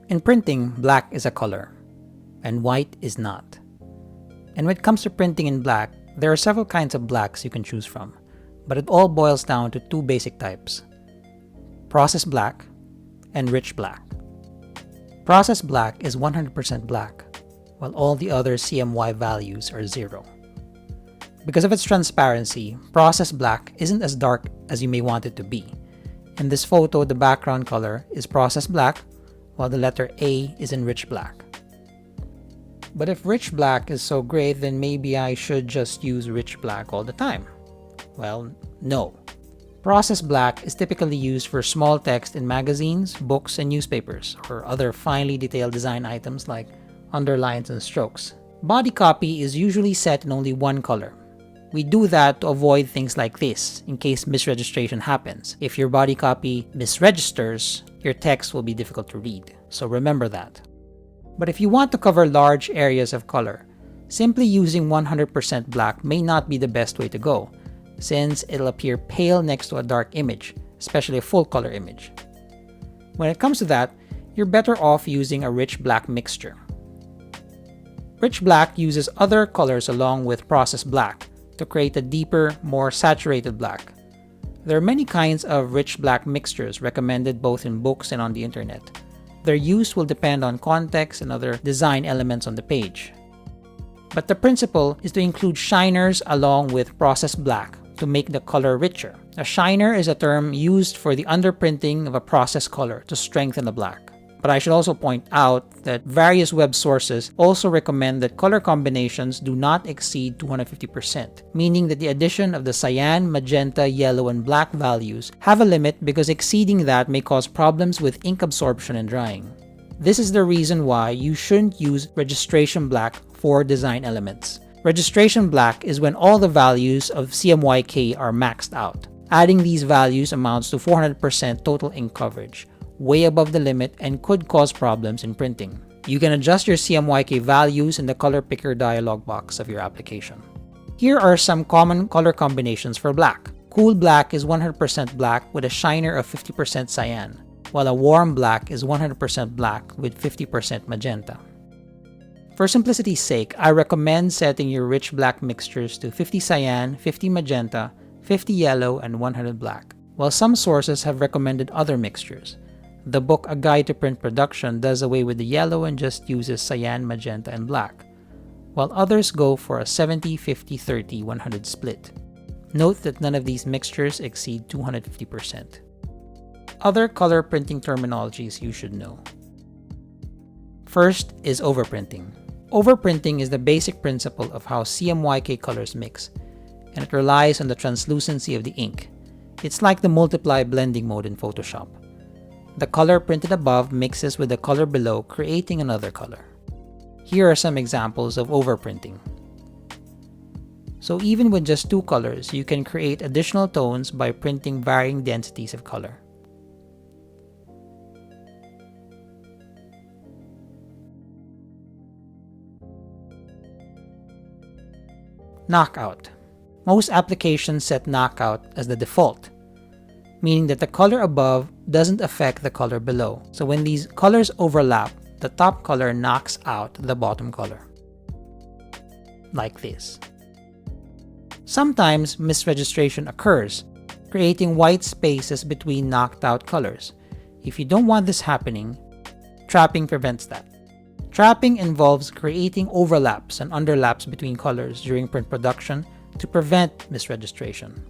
In printing, black is a color, and white is not. And when it comes to printing in black, there are several kinds of blacks you can choose from, but it all boils down to two basic types: process black and rich black. Process black is 100% black, while all the other CMY values are 0. Because of its transparency, process black isn't as dark as you may want it to be. In this photo, the background color is process black, while the letter A is in rich black. But if rich black is so great, then maybe I should just use rich black all the time. Well, no. Process black is typically used for small text in magazines, books, and newspapers, or other finely detailed design items like underlines and strokes. Body copy is usually set in only one color. We do that to avoid things like this, in case misregistration happens. If your body copy misregisters, your text will be difficult to read, so remember that. But if you want to cover large areas of color, simply using 100% black may not be the best way to go, since it'll appear pale next to a dark image, especially a full color image. When it comes to that, you're better off using a rich black mixture. Rich black uses other colors along with processed black to create a deeper, more saturated black. There are many kinds of rich black mixtures recommended both in books and on the internet. Their use will depend on context and other design elements on the page. But the principle is to include shiners along with processed black to make the color richer. A shiner is a term used for the underprinting of a processed color to strengthen the black. But I should also point out that various web sources also recommend that color combinations do not exceed 250%, meaning that the addition of the cyan, magenta, yellow, and black values have a limit because exceeding that may cause problems with ink absorption and drying. This is the reason why you shouldn't use registration black for design elements. Registration black is when all the values of CMYK are maxed out. Adding these values amounts to 400% total ink coverage, way above the limit, and could cause problems in printing. You can adjust your CMYK values in the color picker dialog box of your application. Here are some common color combinations for black. Cool black is 100% black with a shiner of 50% cyan, while a warm black is 100% black with 50% magenta. For simplicity's sake, I recommend setting your rich black mixtures to 50 cyan, 50 magenta, 50 yellow, and 100 black, while some sources have recommended other mixtures. The book A Guide to Print Production does away with the yellow and just uses cyan, magenta, and black, while others go for a 70, 50, 30, 100 split. Note that none of these mixtures exceed 250%. Other color printing terminologies you should know. First is overprinting. Overprinting is the basic principle of how CMYK colors mix, and it relies on the translucency of the ink. It's like the multiply blending mode in Photoshop. The color printed above mixes with the color below, creating another color. Here are some examples of overprinting. So even with just two colors, you can create additional tones by printing varying densities of color. Knockout. Most applications set knockout as the default, meaning that the color above doesn't affect the color below. So when these colors overlap, the top color knocks out the bottom color. Like this. Sometimes misregistration occurs, creating white spaces between knocked out colors. If you don't want this happening, trapping prevents that. Trapping involves creating overlaps and underlaps between colors during print production to prevent misregistration.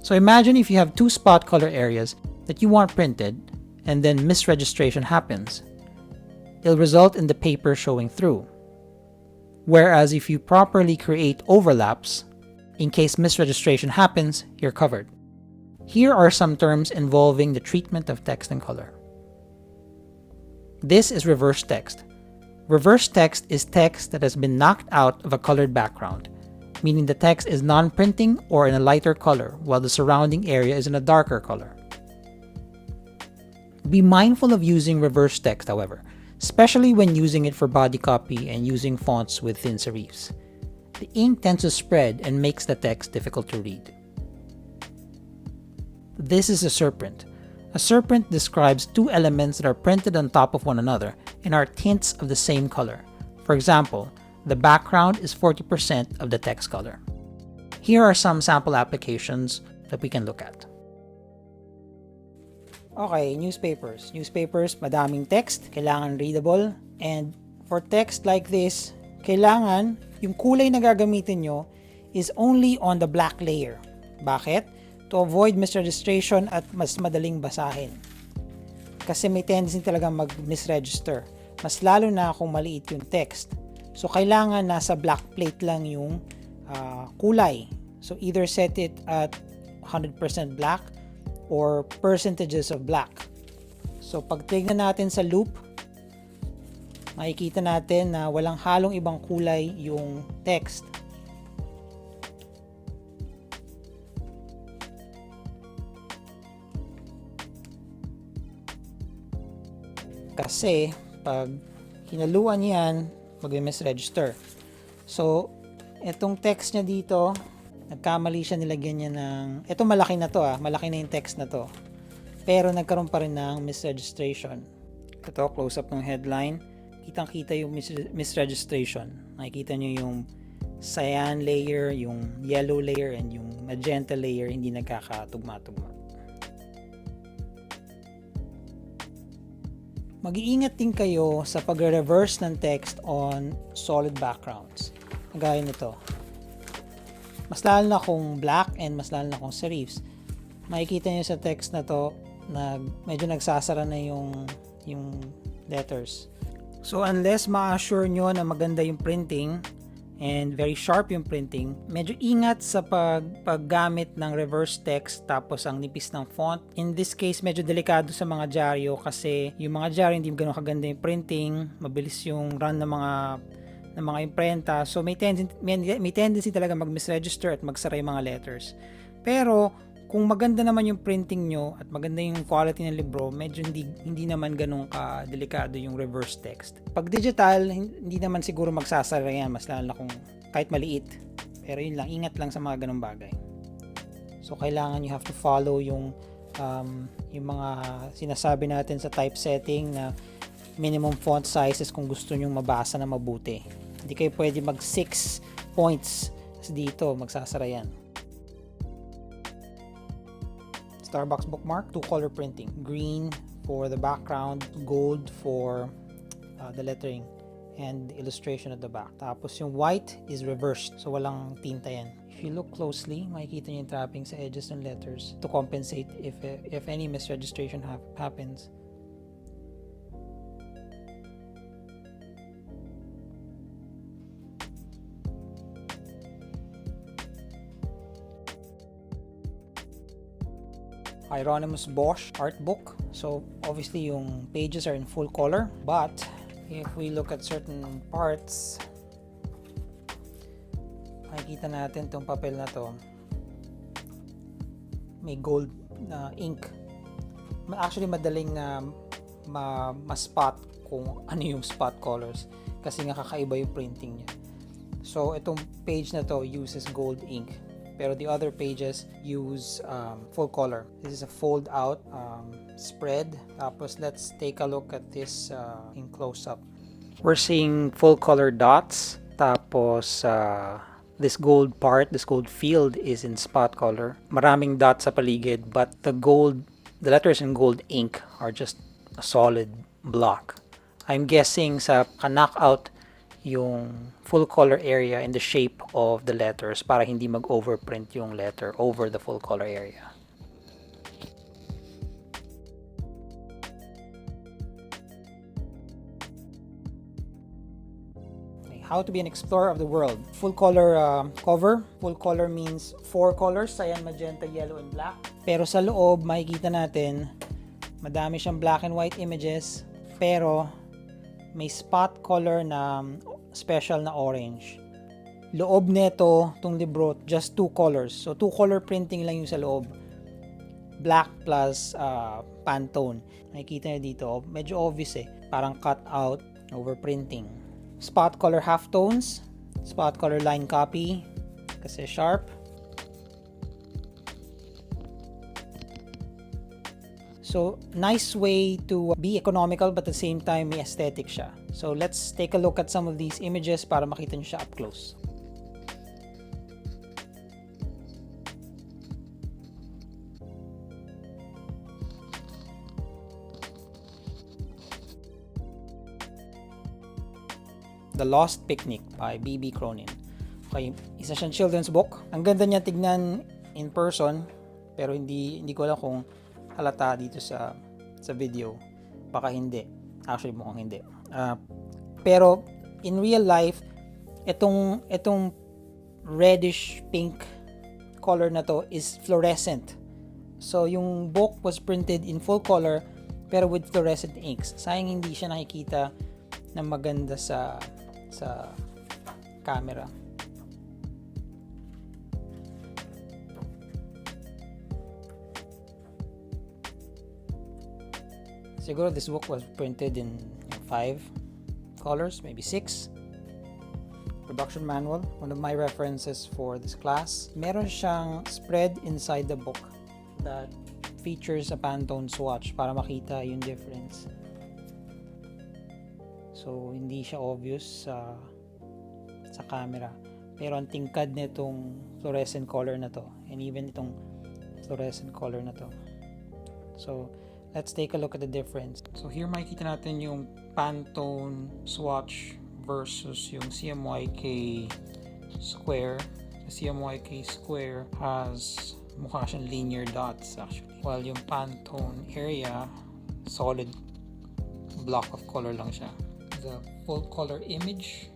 So imagine if you have two spot color areas that you want printed, and then misregistration happens. It'll result in the paper showing through. Whereas if you properly create overlaps, in case misregistration happens, you're covered. Here are some terms involving the treatment of text and color. This is reverse text. Reverse text is text that has been knocked out of a colored background, meaning the text is non-printing or in a lighter color, while the surrounding area is in a darker color. Be mindful of using reverse text, however, especially when using it for body copy and using fonts with thin serifs. The ink tends to spread and makes the text difficult to read. This is a surprint. A surprint describes two elements that are printed on top of one another and are tints of the same color. For example, the background is 40% of the text color. Here are some sample applications that we can look at. Okay, newspapers. Newspapers, madaming text, kailangan readable. And for text like this, kailangan yung kulay na gagamitin nyo is only on the black layer. Bakit? To avoid misregistration at mas madaling basahin. Kasi may tendency talaga mag-misregister. Mas lalo na kung maliit yung text. So, kailangan nasa black plate lang yung kulay. So, either set it at 100% black or percentages of black. So, pag tignan natin sa loop, makikita natin na walang halong ibang kulay yung text. Kasi pag hinaluan yan, mag-misregister. So, itong text niya dito, nagkamali siya, nilagyan niya ng, ito malaki na to malaki na yung text na to. Pero nagkaroon pa rin ng misregistration. Ito, close up ng headline. Kitang-kita yung misregistration. Nakikita nyo yung cyan layer, yung yellow layer, and yung magenta layer hindi nagkakatugma-tugma. Mag-iingat din kayo sa pag-reverse ng text on solid backgrounds. Gaya nito. Mas lalo na kung black and mas lalo na kung serifs. Makikita nyo sa text na to na medyo nagsasara na yung letters. So unless ma-assure nyo na maganda yung printing and very sharp yung printing, medyo ingat sa paggamit ng reverse text tapos ang nipis ng font. In this case, medyo delikado sa mga dyaryo kasi yung mga dyaryo hindi gano'ng kaganda yung printing, mabilis yung run ng mga imprenta. So may tendency talaga mag-misregister at magsara yung mga letters. Pero kung maganda naman yung printing nyo at maganda yung quality ng libro, medyo hindi naman ganun ka-delikado yung reverse text. Pag digital, hindi naman siguro magsasara yan, mas lalo na kung kahit maliit. Pero yun lang, ingat lang sa mga ganung bagay. So kailangan you have to follow yung mga sinasabi natin sa typesetting na minimum font sizes kung gusto nyong mabasa na mabuti. Hindi kayo pwede mag 6 points dito, magsasara yan. Starbucks bookmark, 2-color printing. Green for the background, gold for the lettering and the illustration at the back. Tapos yung white is reversed, so walang tinta yan. If you look closely, makikita niyo yung trapping sa edges ng letters to compensate if any misregistration happens. Hieronymus Bosch art book. So obviously yung pages are in full color, but if we look at certain parts, makikita natin tong papel na to may gold ink. Actually madaling ma-spot kung ano yung spot colors kasi nga kakaiba yung printing niya. So itong page na to uses gold ink, pero the other pages use full color. This is a fold out spread. Tapos let's take a look at this in close up. We're seeing full color dots. Tapos this gold part, this gold field is in spot color. Maraming dots sa paligid, but the letters in gold ink are just a solid block. I'm guessing sa knockout yung full color area in the shape of the letters para hindi mag-overprint yung letter over the full color area. Okay, how to be an explorer of the world. Full color cover. Full color means 4 colors, cyan, magenta, yellow, and black. Pero sa loob, makikita natin madami siyang black and white images, pero may spot color na special na orange. Loob nito, tong libro, just 2 colors. So 2-color printing lang yung sa loob. Black plus Pantone. Nakikita niyo dito, medyo obvious parang cut out, overprinting. Spot color halftones, spot color line copy, kasi sharp. So, nice way to be economical but at the same time may aesthetic siya. So, let's take a look at some of these images para makita nyo siya up close. The Lost Picnic by B.B. Cronin. Okay, isa siyang children's book. Ang ganda niya tignan in person, pero hindi ko alam kung halata dito sa video. Baka hindi. Actually, mukhang hindi. Pero in real life, itong reddish pink color na to is fluorescent. So, yung book was printed in full color pero with fluorescent inks. Sayang hindi siya nakikita na maganda sa camera. Siguro this book was printed in 5 colors, maybe 6. Production manual, one of my references for this class. Meron siyang spread inside the book that features a Pantone swatch para makita yung difference. So, hindi siya obvious sa camera. Pero ang tingkad nitong fluorescent color na to. And even itong fluorescent color na to. So, let's take a look at the difference. So, here makikita natin yung Pantone swatch versus yung CMYK square. The CMYK square has mukha siyang linear dots actually. While yung Pantone area, solid block of color lang siya. The full color image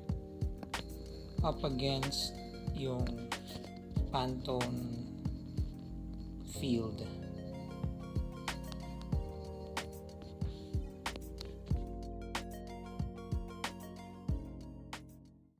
up against yung Pantone field.